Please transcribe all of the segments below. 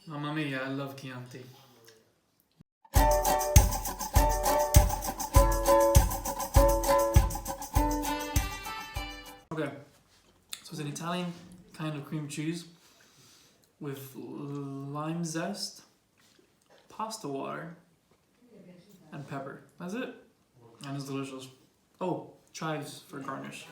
Mamma mia, I love Chianti. Okay, so it's an Italian kind of cream cheese with lime zest, pasta water, and pepper. That's it. And it's delicious. Oh, chives for garnish.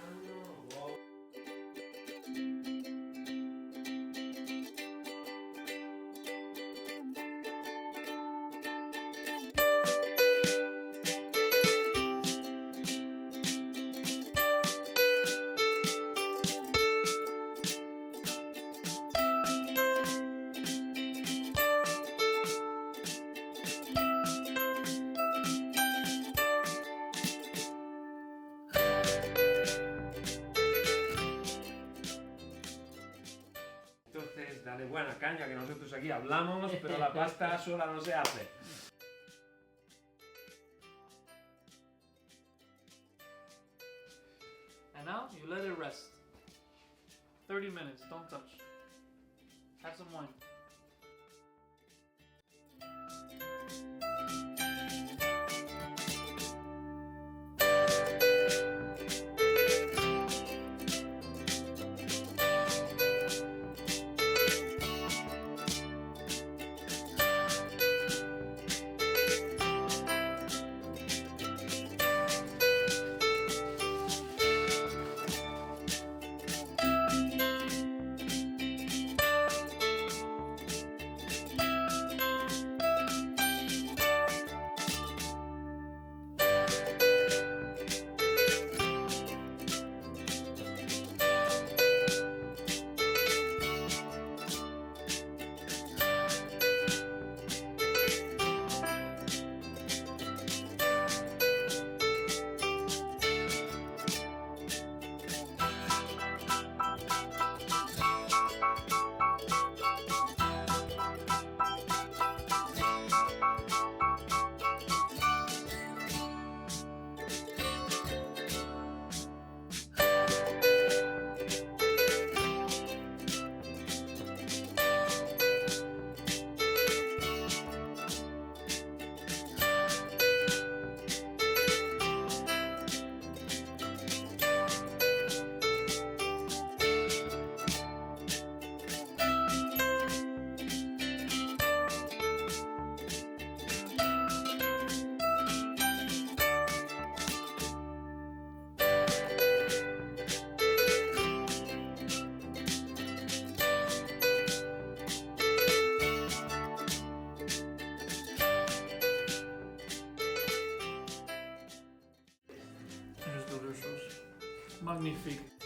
Entonces, dale buena caña, que nosotros aquí hablamos, pero la pasta sola no se hace. And now you let it rest. 30 minutes, don't touch. Have some wine. Magnifique.